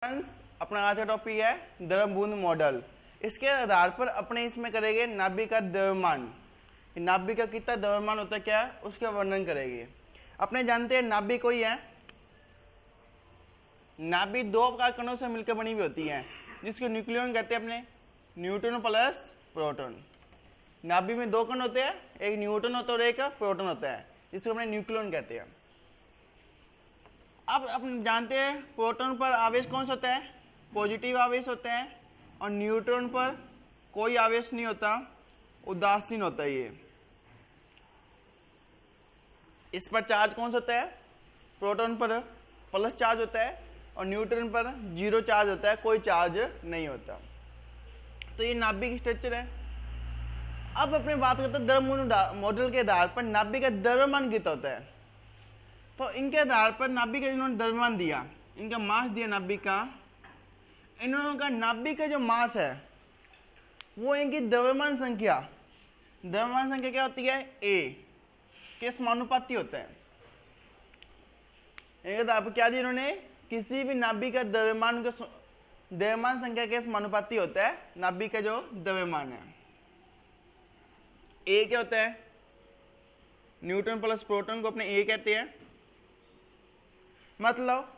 अपना आज का टॉपिक है द्रवबूंद मॉडल। इसके आधार पर अपने इसमें करेंगे नाभिक का द्रव्यमान। नाभिक का कितना द्रव्यमान होता है, क्या है उसका वर्णन करेंगे। अपने जानते हैं नाभिक कोई है, नाभिक दो प्रकार कणों से मिलकर बनी हुई होती है, जिसको न्यूक्लियन कहते हैं अपने, न्यूट्रॉन प्लस प्रोटॉन। नाभिक में दो कण होते हैं, एक न्यूट्रॉन होता है और एक प्रोटॉन होता है, जिसको अपने न्यूक्लियन कहते हैं। अब अपन जानते हैं प्रोटॉन पर आवेश कौन सा होता है, पॉजिटिव आवेश होता है, और न्यूट्रॉन पर कोई आवेश नहीं होता, उदासीन होता है ये। इस पर चार्ज कौन सा होता है, प्रोटॉन पर प्लस चार्ज होता है और न्यूट्रॉन पर जीरो चार्ज होता है, कोई चार्ज नहीं होता। तो ये नाभिक स्ट्रक्चर है। अब अपने बात करते हैं द्रवबूंद मॉडल के आधार पर नाभिक का द्रव्यमान कितना होता है। तो इनके आधार पर नाभिक का इन्होंने द्रव्यमान दिया, इनका मास दिया नाभिक का। इन्होंने का नाभिक का जो मास है वो इनकी द्रव्यमान संख्या क्या होती है, ए के समानुपाती होता है। इनके आधार पर क्या दिया इन्होंने, किसी भी नाभिक का द्रव्यमान संख्या के समानुपाती होता है नाभिक का जो द्रव्यमान है। ए क्या होता है, न्यूट्रॉन प्लस प्रोटॉन को अपने ए कहते हैं। मतलब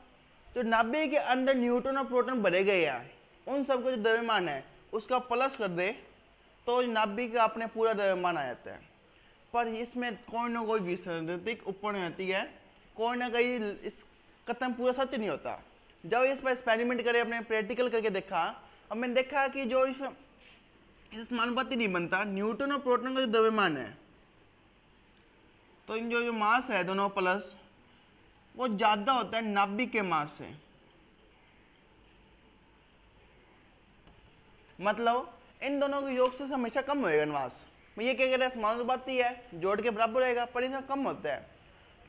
जो नाभिक के अंदर न्यूट्रॉन और प्रोटॉन भरे गए हैं, उन सबको जो द्रव्यमान है उसका प्लस कर दे तो नाभिक का अपने पूरा द्रव्यमान आ जाता है। पर इसमें कोई ना कोई विसंगति उत्पन्न होती है, कोई ना कोई इस कथन पूरा सत्य नहीं होता। जब इस पर एक्सपेरिमेंट करे, अपने प्रैक्टिकल करके देखा, अब मैंने देखा कि जो इस समानुपाती नहीं बनता, न्यूट्रॉन और प्रोटॉन का जो द्रव्यमान है, तो इन जो मास है दोनों प्लस, वो ज्यादा होता है नाभिक के मास से। मतलब इन दोनों के योग से हमेशा कम होएगा मास। ये क्या कह रहा है, समानुपाती है, जोड़ के बराबर रहेगा, पर इसका कम होता है।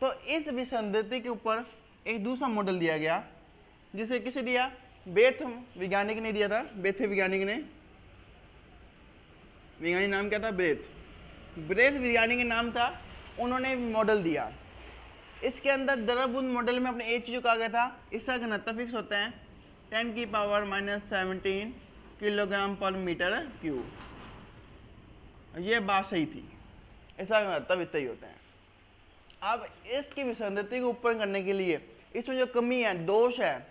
तो इस विसंगति के ऊपर एक दूसरा मॉडल दिया गया, जिसे किसे दिया, बेथ वैज्ञानिक ने दिया था। बेथ वैज्ञानिक ने, वैज्ञानिक नाम क्या था, ब्रेथ वैज्ञानिक का नाम था। उन्होंने मॉडल दिया। इसके अंदर द्रवबूंद मॉडल में अपने एक चीज कहा गया था, इसका घनत्व फिक्स होता है 10⁻⁻17 किलोग्राम पर मीटर क्यूब। ये बात सही थी, इसका घनत्व इतना ही होता है। अब इसकी विसंगति को ऊपर करने के लिए, इसमें जो कमी है, दोष है,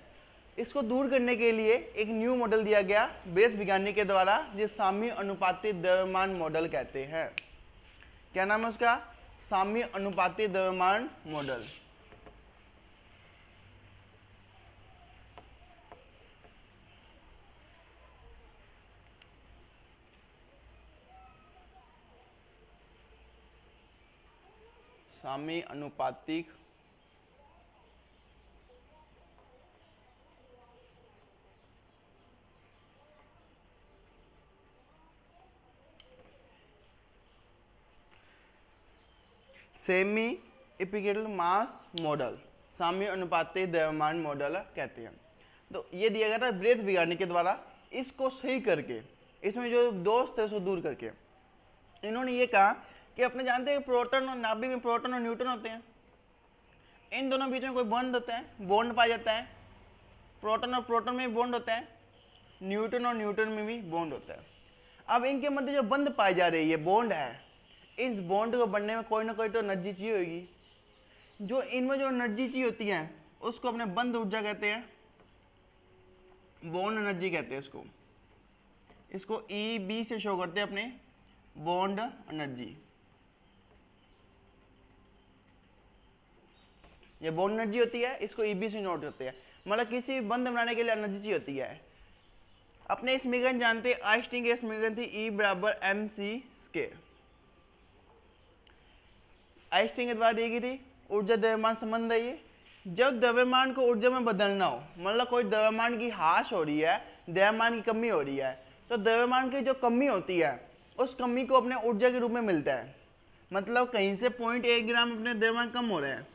इसको दूर करने के लिए एक न्यू मॉडल दिया गया ब्रेथ वैज्ञानिक के द्वारा, जिस साम्य अनुपाती द्रव्यमान मॉडल कहते हैं। क्या नाम है उसका, साम्य अनुपाती द्रव्यमान मॉडल। साम्य अनुपातिक सेमी एपिकेटल मास मॉडल, साम्य अनुपाती द्रव्यमान मॉडल कहते हैं। तो ये दिया गया था ब्रेथ वैज्ञानिक के द्वारा। इसको सही करके, इसमें जो दोष थे उसको दूर करके, इन्होंने ये कहा कि अपने जानते हैं प्रोटॉन और नाभिक में प्रोटॉन और न्यूट्रॉन होते हैं, इन दोनों बीच में कोई बॉन्ड होता है, बॉन्ड पाया जाता है। प्रोटॉन और प्रोटॉन में भी बॉन्ड होता है, न्यूट्रॉन और न्यूट्रॉन में भी बॉन्ड होता है। अब इनके मध्य जो बंध पाई जा रही है, बॉन्ड है, इस बॉन्ड को बनने में कोई ना कोई तो एनर्जी चाहिए होगी। जो इनमें जो एनर्जी चाहिए होती है उसको अपने बंध ऊर्जा कहते हैं, बॉन्ड एनर्जी कहते हैं इसको। इसको EB से शो करते हैं अपने, बॉन्ड एनर्जी। ये बॉन्ड एनर्जी होती है, इसको EB से नोट करते हैं। मतलब किसी भी बंध बनाने के लिए एनर्जी चाहिए होती है। अपने समीकरण जानते हैं, आइंस्टीन की समीकरण थी E = mc²। आइंस्टीन के द्वारा दी गई थी ऊर्जा द्रव्यमान संबंध है ये। जब द्रव्यमान को ऊर्जा में बदलना हो, मतलब कोई द्रव्यमान की ह्रास हो रही है, द्रव्यमान की कमी हो रही है, तो द्रव्यमान की जो कमी होती है उस कमी को अपने ऊर्जा के रूप में मिलता है। मतलब कहीं से 0.1 ग्राम अपने द्रव्यमान कम हो रहे हैं,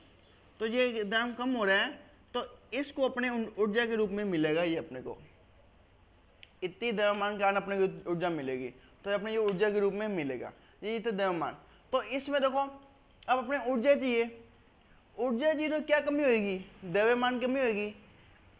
तो ये ग्राम कम हो रहे हैं, तो इसको अपने ऊर्जा के रूप में मिलेगा। ये अपने को इतनी द्रव्यमान के कारण अपने को ऊर्जा मिलेगी, तो अपने ये ऊर्जा के रूप में मिलेगा, ये इतने द्रव्यमान। तो इसमें देखो, अब अपने ऊर्जा चाहिए, ऊर्जा चाहिए तो क्या कमी होगी, द्रव्यमान कमी होगी।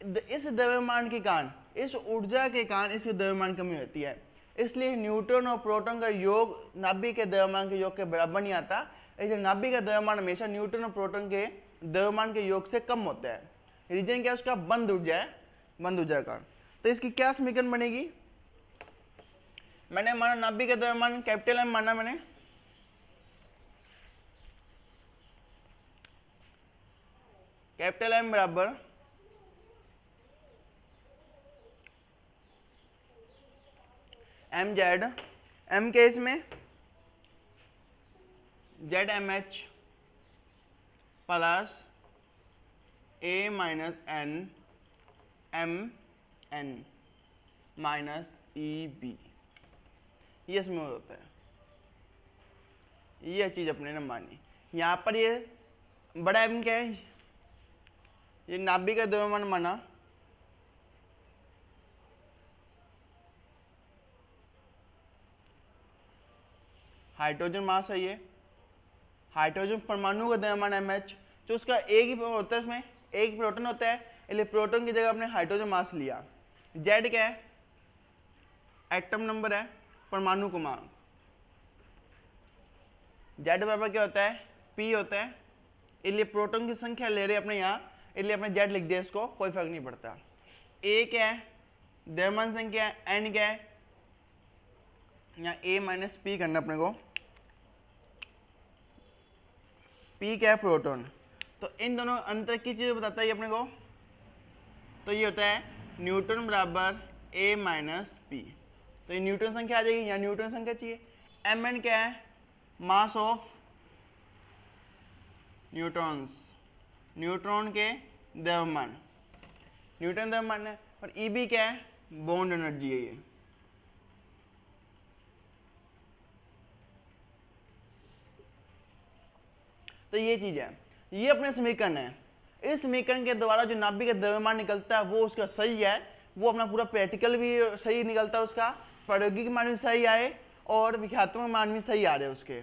इस द्रव्यमान के कारण, इस ऊर्जा के कारण इसकी द्रव्यमान कमी होती है, इसलिए न्यूट्रॉन और प्रोटॉन का योग नाभिक के द्रव्यमान के योग के बराबर नहीं आता, इसलिए नाभिक का द्रव्यमान हमेशा न्यूट्रॉन और प्रोटॉन के द्रव्यमान के योग से कम होता है। रीजन क्या है उसका? बंद ऊर्जा है, बंद ऊर्जा का। तो इसकी क्या समीकरण बनेगी? मैंने माना नाभिक का द्रव्यमान कैपिटल एम माना मैंने, कैपिटल एम बराबर एम जेड, एम के इसमें Z M H plus A minus N M N minus E B, ये इसमें होता है। ये चीज अपने ने मानी। यहाँ पर ये बड़ा एम क्या है? ये नाभिक का द्रव्यमान माना, हाइड्रोजन मास है, ये हाइड्रोजन परमाणु का द्रव्यमान एम एच, तो उसका एक ही होता है, उसमें एक प्रोटॉन होता है, इसलिए प्रोटॉन की जगह आपने हाइड्रोजन मास लिया। जेड क्या है? एटम नंबर है, परमाणु क्रमांक। जेड बराबर क्या होता है? पी होता है, इसलिए प्रोटॉन की संख्या ले रहे अपने यहाँ, इसलिए अपने जेड लिख दिया, इसको कोई फर्क नहीं पड़ता। ए क्या है? द्रव्यमान संख्या है। एन क्या है? यहाँ ए माइनस पी करना अपने को। पी क्या है? प्रोटॉन। तो इन दोनों अंतर की चीज बताता है अपने को, तो ये होता है न्यूटन बराबर ए माइनस पी। तो ये न्यूटन संख्या आ जाएगी, यहाँ न्यूटन संख्या चाहिए। एम एन क्या है? मास ऑफ न्यूट्रॉन्स, न्यूट्रॉन के द्रव्यमान, न्यूटन द्रव्यमान है। और ई बी क्या है? बॉन्ड एनर्जी है ये। तो ये चीज है, ये अपने समीकरण है। इस समीकरण के द्वारा जो नाभिक का द्रव्यमान निकलता है वो उसका सही है, वो अपना पूरा प्रैक्टिकल भी सही निकलता है, उसका प्रायोगिक मान भी सही आए और विख्यात्मक मान भी सही आ रहे हैं उसके,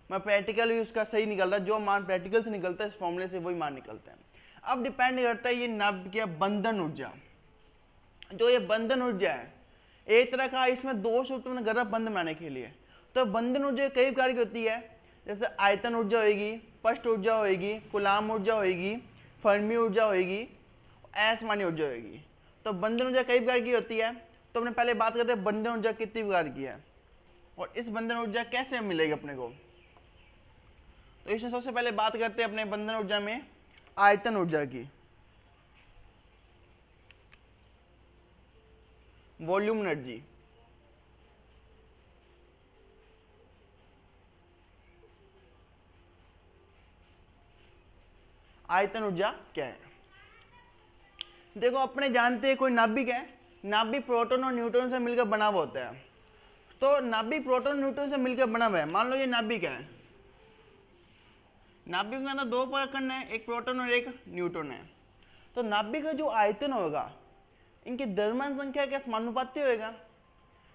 मैं प्रैक्टिकल भी उसका सही निकल रहा है। जो मान प्रैक्टिकल से निकलता है इस फॉर्मूले से वही मान निकलता है। अब डिपेंड करता है ये नाभिकीय बंधन ऊर्जा, जो ये बंधन ऊर्जा है एक तरह का, इसमें दो सूत्र में गर्भ बंध बनाने के लिए। तो बंधन ऊर्जा कई प्रकार की होती है, जैसे आयतन ऊर्जा होगी, पष्ट ऊर्जा होगी, कुलाम ऊर्जा होगी, फर्मी ऊर्जा होगी, असमानी ऊर्जा होगी। तो बंधन ऊर्जा कई प्रकार की होती है। तो हमने पहले बात करते हैं बंधन ऊर्जा कितनी प्रकार की है और इस बंधन ऊर्जा कैसे मिलेगी अपने को। तो इसमें सबसे पहले बात करते हैं अपने बंधन ऊर्जा में आयतन ऊर्जा की, वॉल्यूम एनर्जी। आयतन ऊर्जा क्या है? देखो अपने जानते हैं कोई नाभिक है, नाभिक प्रोटॉन और न्यूट्रॉन से मिलकर बना हुआ होता है। तो नाभिक प्रोटॉन न्यूट्रॉन से मिलकर बना हुआ है, मान लो ये नाभिक है, नाभिक के अंदर दो परमाणु है, एक प्रोटॉन और एक न्यूट्रॉन है। तो नाभिक का जो आयतन होगा इनकी द्रव्यमान संख्या क्या समानुपाती होगा।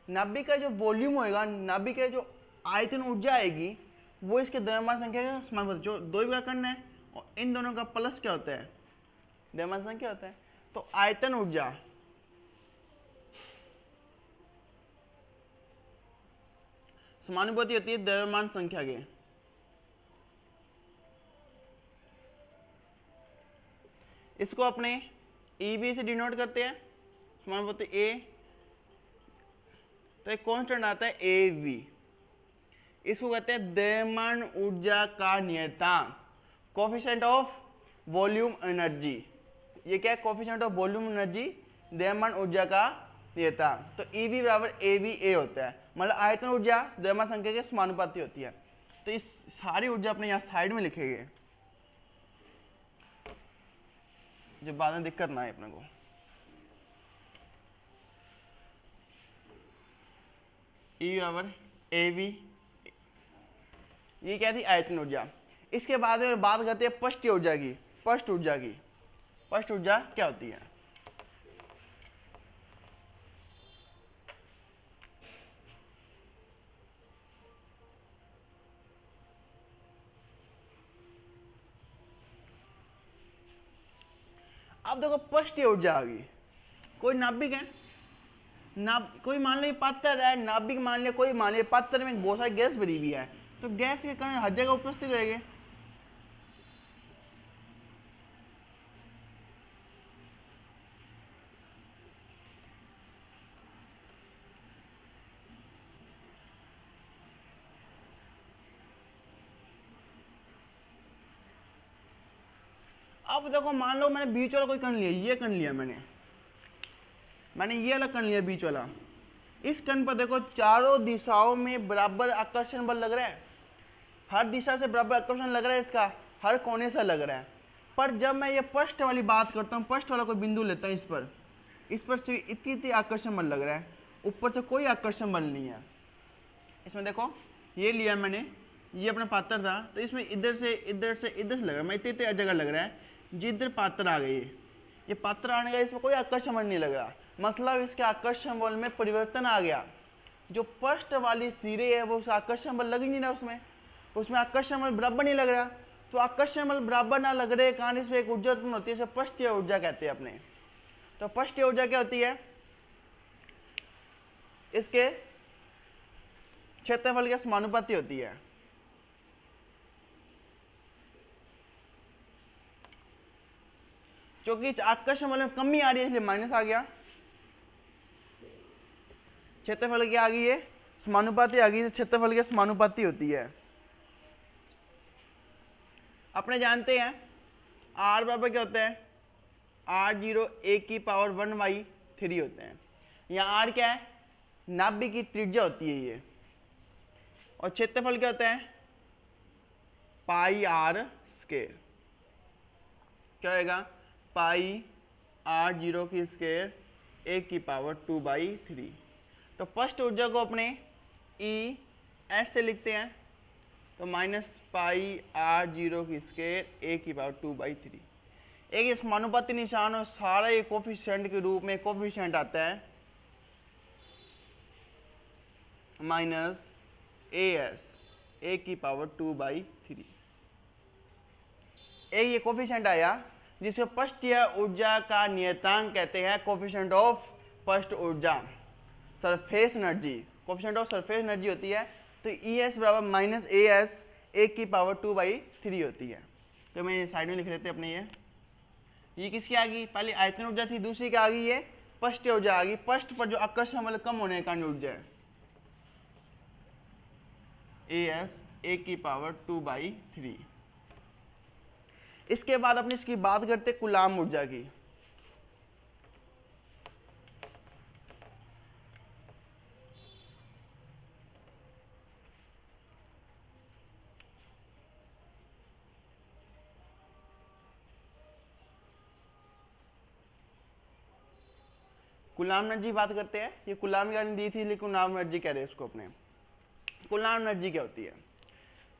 नाभिक का जो वॉल्यूम होगा, नाभिक का जो आयतन ऊर्जा आएगी वो इसके द्रव्यमान संख्या का समानुपाती। जो दो परमाणु है और इन दोनों का प्लस क्या होता है? द्रव्यमान संख्या होता है। तो आयतन ऊर्जा समानुपाती होती है द्रव्यमान संख्या के। इसको अपने EV से डिनोट करते हैं, समानुपाती A। तो एक कांस्टेंट आता है AV, इसको कहते हैं द्रव्यमान ऊर्जा का नियतांक, कोफिशिएंट ऑफ वॉल्यूम एनर्जी। ये क्या है? कोफिशिएंट ऑफ वॉल्यूम एनर्जी, द्रव्यमान ऊर्जा का नियतांक। तो EV बराबर AVA होता है, मतलब आयतन ऊर्जा द्रव्यमान संख्या के समानुपाती होती है। तो इस सारी ऊर्जा अपने यहाँ साइड में लिखेंगे, जो बाद में दिक्कत ना आए अपने को। E बराबर AV, ये क्या थी? आयतन ऊर्जा। इसके बाद में बात करते हैं पष्ट ऊर्जा की। पष्ट ऊर्जा की, पष्ट ऊर्जा क्या होती है? अब देखो पृष्ठीय ऊर्जा आ गई, कोई नाभिक है, कोई मान लो पात्र है, नाभिक मान लिया, कोई मान लिया पात्र में बहुत सारी गैस भरी हुई है, तो गैस के कण हर जगह उपस्थित रहेंगे। अब देखो मान लो मैंने बीच वाला कोई कण लिया, ये कण लिया मैंने ये वाला कण लिया बीच वाला। इस कण पर देखो चारों दिशाओं में बराबर आकर्षण बल लग रहा है, हर दिशा से बराबर आकर्षण लग रहा है, इसका हर कोने से लग रहा है। पर जब मैं ये पृष्ठ वाली बात करता हूँ, पृष्ठ वाला कोई बिंदु लेता हूँ, इस पर सिर्फ इतनी आकर्षण बल लग रहा है, ऊपर से कोई आकर्षण बल नहीं है। इसमें देखो ये लिया मैंने, ये अपना पात्र था, तो इसमें इधर से इधर से इधर से लग रहा है, मैं इतनी जगह लग रहा है, जिधर पात्र आ गई, ये पात्र आने का, इसमें कोई आकर्षण बल नहीं लग रहा, मतलब इसके आकर्षण बल में परिवर्तन आ गया। जो पृष्ठ वाली सिरे है वो उस आकर्षण बल लग ही नहीं रहा, उसमें आकर्षण बल बराबर नहीं लग रहा। तो आकर्षण बल बराबर ना लग रहे कारण इसमें एक ऊर्जा उत्पन्न होती है, इसे पृष्ठीय ऊर्जा कहते हैं अपने। तो पृष्ठीय ऊर्जा क्या होती है, इसके क्षेत्रफल के समानुपाती होती है। क्योंकि आकर्षण बल में कमी आ रही है इसलिए माइनस आ गया, क्षेत्रफल की आ गई है समानुपाती आ गई, क्षेत्रफल के समानुपाती होती है। अपने जानते हैं r बराबर क्या होता है, r0 a⁻1/3 होते हैं। यहाँ r क्या है, नाभिक की त्रिज्या होती है ये, और क्षेत्रफल क्या होता है πr², क्या होगा πr0² a⁻2/3। तो पृष्ठ ऊर्जा को अपने E S से लिखते हैं, तो -πr0² a⁻2/3। एक समानुपाती निशान और सारा ये कोफिशिएंट के रूप में कोफिशिएंट आता है -as a⁻2/3। एक ये कोफिशिएंट आया जिसे पृष्ठीय ऊर्जा का नियतांक कहते हैं, कोफिशिएंट ऑफ पृष्ठ ऊर्जा, surface energy, coefficient of surface energy होती है। तो ES बराबर -as a⁻2/3 होती है। तो मैं साइड में लिख लेते हैं अपने, ये किसकी आ गई, पहले आयतन ऊर्जा थी, दूसरी क्या आ गई, ये पृष्ठीय ऊर्जा आ गई। पृष्ठ पर जो आकर्षण बल कम होने के कारण ऊर्जा है as a⁻2/3। इसके बाद अपने इसकी बात करते कूलाम ऊर्जा की। कूलाम एनर्जी बात करते हैं, ये कूलाम की दी थी लेकिन कूलाम एनर्जी कह रहे हैं इसको अपने। कूलाम एनर्जी क्या होती है,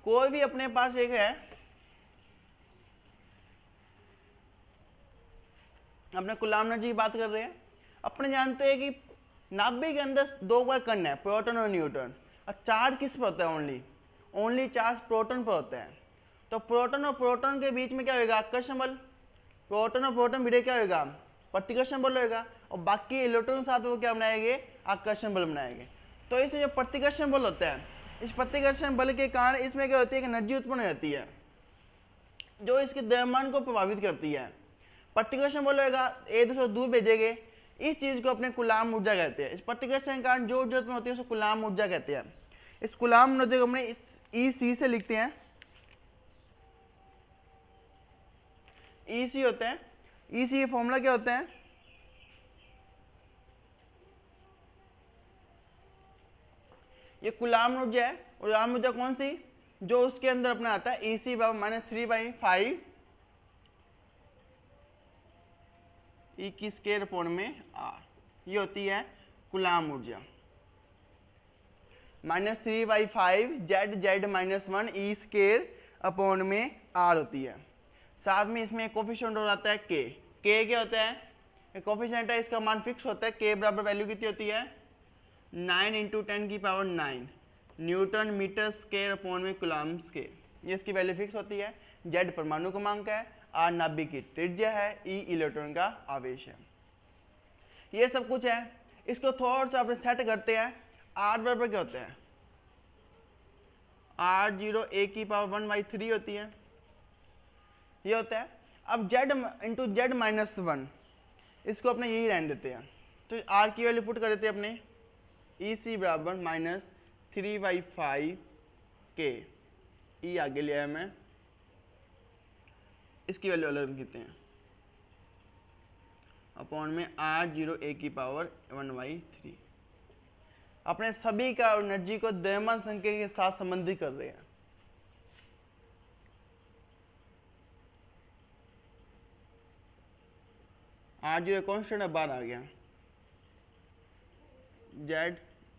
कोई भी अपने पास एक है, अपने कूलाम एनर्जी की बात कर रहे हैं। अपने जानते हैं कि नाभिक के अंदर दो बार कण है, प्रोटॉन और न्यूट्रॉन, और चार्ज किस पर होता है, ओनली चार्ज प्रोटॉन पर होता है। तो प्रोटॉन और प्रोटॉन के बीच में क्या होगा, आकर्षण बल, प्रोटॉन और प्रोटॉन भिड़े क्या होगा, प्रतिकर्षण बल होगा, और बाकी इलेक्ट्रॉन साथ वो क्या बनाएंगे, आकर्षण बल बनाएंगे। तो इसमें जो प्रतिकर्षण बल होता है, इस प्रतिकर्षण बल के कारण इसमें क्या होती है कि एनर्जी उत्पन्न हो जाती है जो इसके द्रव्यमान को प्रभावित करती है। प्रतिकर्षण बल होगा, एक दूसरे को दूर भेजेंगे, इस चीज को अपने कूलाम ऊर्जा कहते हैं। इस प्रतिकर्षण के कारण जो ऊर्जा उत्पन्न होती है उसको कूलाम ऊर्जा कहते हैं। इस कूलाम ऊर्जा को हमने इस EC से लिखते हैं, EC होता है, EC फॉर्मूला क्या होता है, ये कूलाम ऊर्जा है। कूलाम ऊर्जा कौन सी, जो उसके अंदर अपना आता है EC बराबर -3/5 E² में R, ये होती है कूलाम ऊर्जा। -3/5 Z-1 E² में R होती है। साथ में इसमें कोफिशिएंट हो जाता है K। K क्या होता है, कोफिशिएंट है, इसका मान फिक्स होता है। K बराबर वैल्यू कितनी होती है, 9 × 10⁹ न्यूटन मीटर स्क्वायर अपॉन में कूलाम स्क्वायर, ये इसकी वैल्यू फिक्स होती है। Z परमाणु क्रमांक है, R नाभिक की त्रिज्या है, E इलेक्ट्रॉन का आवेश है। ये सब कुछ है। इसको थोड़ा सा अपने सेट करते हैं। R बराबर क्या होता है, R0 a की पावर 1/3 होती है, ये होता है। अब Z इंटू जेड माइनस 1, इसको अपने यही रहने देते हैं। तो R की वैल्यू पुट कर देते हैं अपने, EC बराबर -3/5 के, E आगे लिया है मैं, इसकी वैल्यू अलग लिखते हैं, अपॉन में R0 a की पावर 1/3। अपने सभी का एनर्जी को द्रव्यमान संख्या के साथ संबंधित कर रहे हैं। R0 कॉन्स्टेंट अब बाहर आ गया,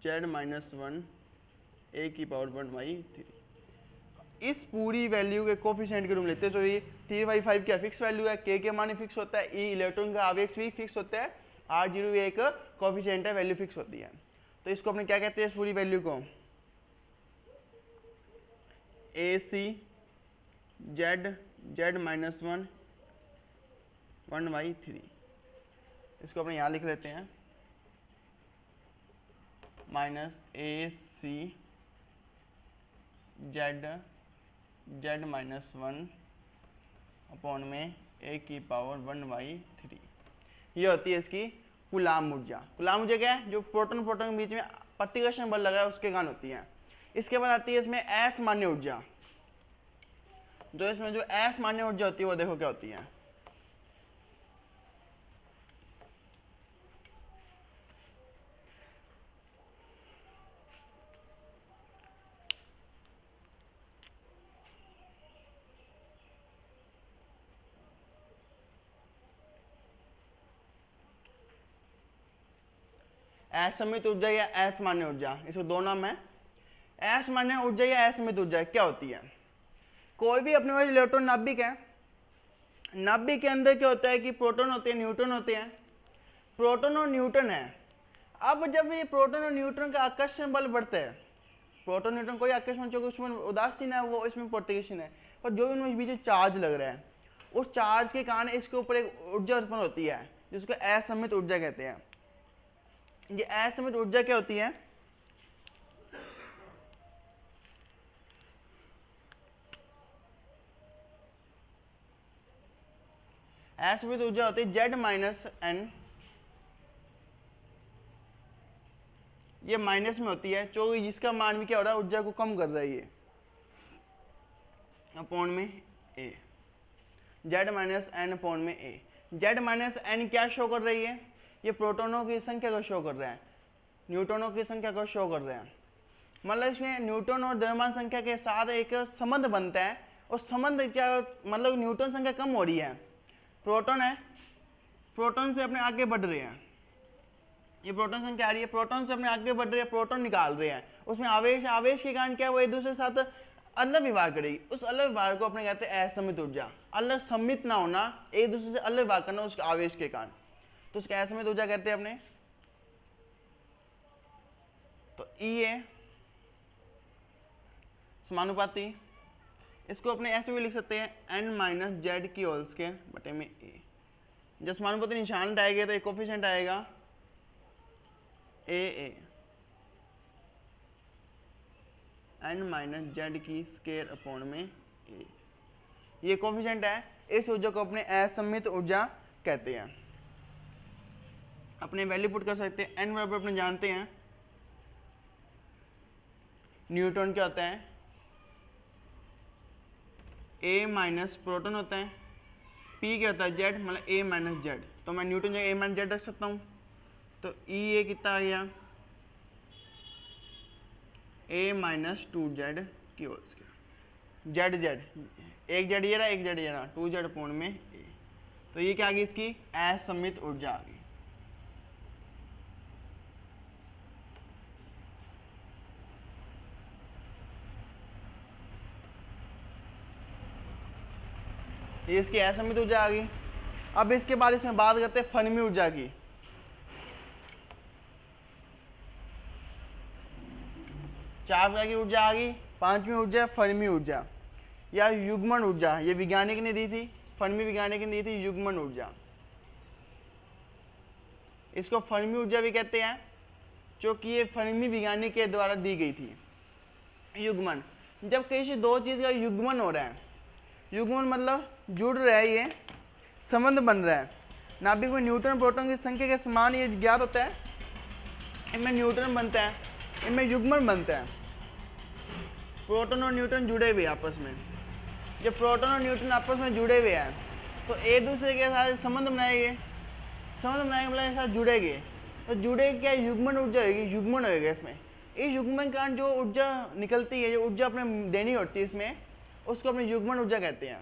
Z माइनस 1 a की पावर 1/3। इस पूरी वैल्यू के कोफिशिएंट के रूप लेते हैं। तो ये 3/5 क्या फिक्स वैल्यू है, k के मान फिक्स होता है, E इलेक्ट्रॉन का आवेश भी फिक्स होता है, R0 एक कोफिशिएंट है, वैल्यू फिक्स होती है। तो इसको अपने क्या कहते हैं, इस पूरी वैल्यू को AC Z माइनस 1/3। इसको अपने यहाँ लिख लेते हैं, -AC Z माइनस 1 अपॉन में a की पावर 1/3। ये होती है इसकी कूलाम ऊर्जा। कूलाम ऊर्जा क्या है, जो प्रोटॉन के बीच में प्रतिकर्षण बल लगा है उसके कारण होती है। इसके बाद आती है इसमें असामान्य ऊर्जा। जो इसमें जो असामान्य ऊर्जा होती है वो देखो क्या होती है। असमित ऊर्जा या असामान्य ऊर्जा, इसको दो नाम है। असामान्य ऊर्जा या असमित ऊर्जा क्या होती है, कोई भी अपने पास इलेक्ट्रॉन नाभिक है, नाभिक के अंदर क्या होता है कि प्रोटॉन होते हैं, न्यूट्रॉन होते हैं, प्रोटॉन और न्यूट्रॉन है। अब जब ये प्रोटॉन और न्यूट्रॉन का आकर्षण बल बढ़ता है, प्रोटॉन न्यूट्रॉन कोई आकर्षण जो उसमें उदासीन है वो इसमें प्रतिकर्षण है, पर जो इनमें बीच चार्ज लग रहा है उस चार्ज के कारण इसके ऊपर एक ऊर्जा उत्पन्न होती है जिसको असमित ऊर्जा कहते हैं। ये असमित ऊर्जा क्या होती है, असमित ऊर्जा होती है Z माइनस n, ये माइनस में होती है, जो जिसका मान भी क्या हो रहा है, ऊर्जा को कम कर रहा है ये, अपॉन में a, Z minus n upon में a। Z माइनस n क्या शो कर रही है, ये प्रोटॉनों की संख्या को शो कर रहा है, न्यूट्रॉनों की संख्या को शो कर रहे हैं। मतलब इसमें न्यूट्रॉन और द्रव्यमान संख्या के साथ एक संबंध बनता है, और संबंध क्या, मतलब न्यूट्रॉन संख्या कम हो रही है, प्रोटॉन है, प्रोटॉन से अपने आगे बढ़ रहे हैं, ये प्रोटॉन संख्या आ रही है, प्रोटॉन से अपने आगे बढ़ रहे हैं, प्रोटॉन निकाल रहे हैं, उसमें आवेश के कारण क्या वो एक दूसरे के साथ अलग व्यवहार करेगी, उस अलग व्यवहार को अपने कहते हैं असमित ऊर्जा। अलग सम्मित ना होना, एक दूसरे से अलग व्यवहार करना उसके आवेश के कारण, तो उसके असमित ऊर्जा कहते हैं अपने। तो E है समानुपाती, इसको अपने ऐसे भी लिख सकते हैं n माइनस जेड की होल स्क्वायर बटे में a। जब समानुपाती निशान आएगा तो एक कोफिशिएंट आएगा a n माइनस जेड की स्क्वायर अपॉन में a, ये कोफिशिएंट है। इस ऊर्जा को अपने असमित ऊर्जा कहते हैं। अपने वैल्यू पुट कर सकते हैं, n बराबर अपने जानते हैं न्यूट्रॉन क्या होता है, a माइनस प्रोटॉन होता है, p क्या होता है z, मतलब a माइनस जेड, तो मैं न्यूटन जगह a माइनस जेड रख सकता हूँ। तो E कितना आ गया, a माइनस 2z की होल स्क्वायर, एक जेड ये रहा, एक जेड ये रहा, 2z पूर्ण में a। तो ये क्या आ गई, इसकी असमित ऊर्जा आ गई। ये इसकी असमित ऊर्जा आ गई। अब इसके बाद इसमें बात करते हैं फर्मी ऊर्जा की। चार प्रकार की ऊर्जा आ गई। पांचवी ऊर्जा फर्मी ऊर्जा या युग्मन ऊर्जा, ये वैज्ञानिक ने दी थी, फर्मी वैज्ञानिक ने दी थी युग्मन ऊर्जा। इसको फर्मी ऊर्जा भी कहते हैं, क्योंकि ये फर्मी वैज्ञानिक के द्वारा दी गई थी। युग्मन, जब किसी दो चीज का युग्मन हो रहा है, युग्मन मतलब जुड़ रहा है, ये संबंध बन रहा है। नाभिक में न्यूट्रॉन प्रोटॉन की संख्या के समान ये ज्ञात होता है, इनमें न्यूट्रॉन बनता है, इनमें युग्मन बनता है। प्रोटॉन और न्यूट्रॉन जुड़े हुए आपस में, जब प्रोटॉन और न्यूट्रॉन आपस में जुड़े हुए हैं तो एक दूसरे के साथ संबंध बनाएंगे, संबंध बनाएंगे मतलब साथ जुड़ेंगे, तो जुड़े क्या युग्मन ऊर्जा होगी, युग्मन होगा इसमें। इस युग्मन के कारण जो ऊर्जा निकलती है, जो ऊर्जा अपने देनी होती है इसमें, उसको अपने युग्मन ऊर्जा कहते हैं।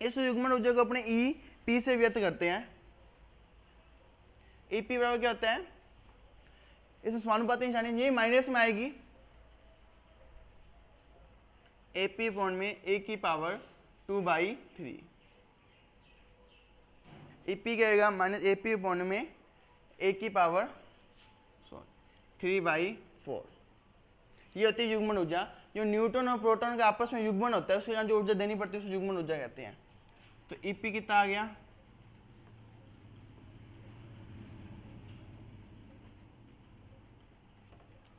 इस युग्मन ऊर्जा को अपने ई पी से व्यक्त करते हैं। ई पी बराबर क्या होता है, इसमें समानुपाती निशानी ये माइनस में आएगी, ए पी अपॉन में ए की पावर 2/3। ई पी क्या होगा, माइनस ए पी अपॉन में ए की पावर 3/4। ये होती है युग्मन ऊर्जा। जो न्यूट्रॉन और प्रोटॉन का आपस में युग्मन होता है, उसके कारण जो ऊर्जा देनी पड़ती है उसे युग्मन ऊर्जा कहते हैं। तो ईपी कितना आ गया,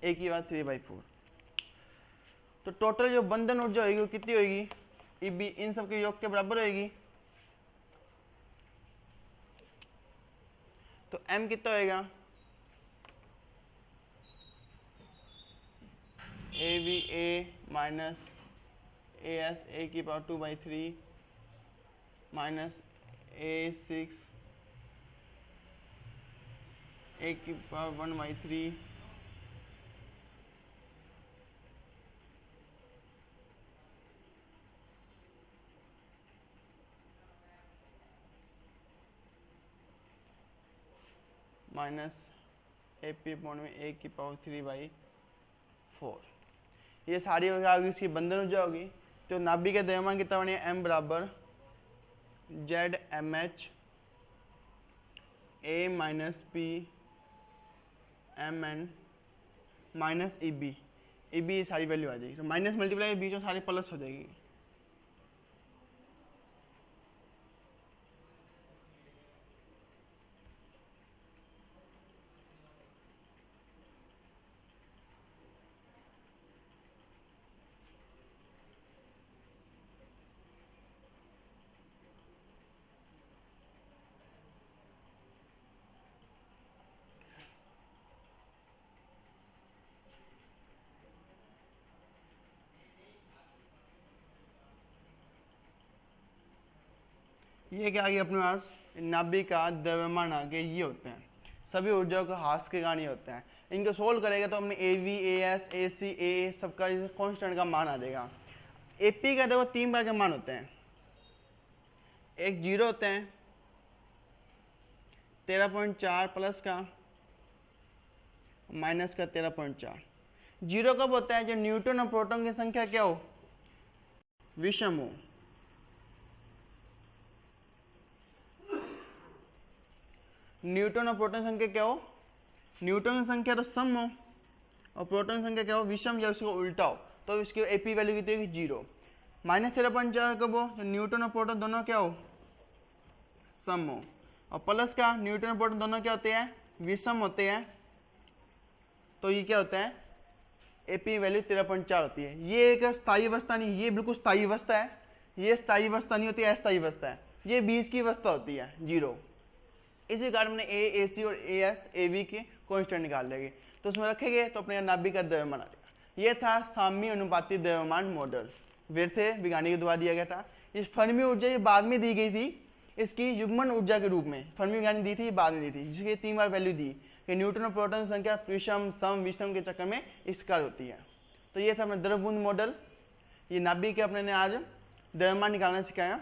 ए की बात 3/4। तो टोटल जो बंधन ऊर्जा होगी वो कितनी होगी, ईबी इन सब के योग के बराबर होगी। तो एम कितना होएगा, A V A minus A S A की पावर 2/3 माइनस A6 ए की power 1/3 minus A P upon में ए की पावर 3/4। ये सारी होगी इसकी बंधन ऊर्जा होगी। तो नाभिक का द्रव्यमान कितना बने, एम बराबर ZMH A minus P MN minus EB। EB सारी वैल्यू आ जाएगी, तो माइनस मल्टीप्लाई बीच में सारी प्लस हो जाएगी। ये क्या आ गया अपने पास, नाभिक का द्रव्यमान आ गया। ये होते हैं सभी ऊर्जाओं का ह्रास के कारण ये होते हैं। इनको सोल्व करेगा तो हमने A V A S A सी ए सबका कांस्टेंट का मान आ जाएगा। ए पी का देखो 3 बार के मान होते हैं, एक 0 होते हैं 13.4 प्लस का माइनस का 13.4। 0 कब होता है, जब न्यूट्रॉन और प्रोटॉन की संख्या क्या हो, विषम हो। न्यूट्रॉन और प्रोटॉन संख्या क्या हो, न्यूट्रॉन की संख्या तो सम हो और प्रोटॉन संख्या क्या हो, विषम या उसको उल्टा हो, तो इसकी एपी वैल्यू कितनी होगी, 0। माइनस 13.4 कब हो, तो न्यूट्रॉन और प्रोटॉन दोनों क्या हो, सम हो। और प्लस का न्यूट्रॉन और प्रोटॉन दोनों क्या होते हैं, विषम होते हैं, तो ये क्या होता है, एपी वैल्यू 13.4 होती है। ये एक स्थायी अवस्था नहीं, ये बिल्कुल स्थायी अवस्था है। ये स्थायी अवस्था नहीं होती, अस्थायी अवस्था है। ये बीच की अवस्था होती है, 0। इसी कारण में ए ए सी और ए एस ए वी के कांस्टेंट निकाल लेंगे, तो उसमें रखेंगे तो अपने नाभिक का द्रव्यमान आ जाएगा। ये था साम्य अनुपाती द्रव्यमान मॉडल, वैसे वैज्ञानिक के द्वारा दिया गया था। इस फर्मी ऊर्जा ये बाद में दी गई थी, इसकी युग्मन ऊर्जा के रूप में फर्मी वैज्ञानिक दी थी, बाद में दी थी, जिसकी 3 बार वैल्यू दी कि न्यूट्रॉन और प्रोटॉन की संख्या विषम सम विषम के चक्कर में इस प्रकार होती है। तो ये था अपना द्रवबूंद मॉडल। ये नाभिक के अपने ने आज द्रव्यमान निकालना सिखाया।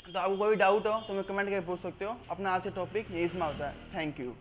तो आपको कोई डाउट हो तो मैं कमेंट करके पूछ सकते हो। अपना आज का टॉपिक यही समाप्त होता है। Thank you.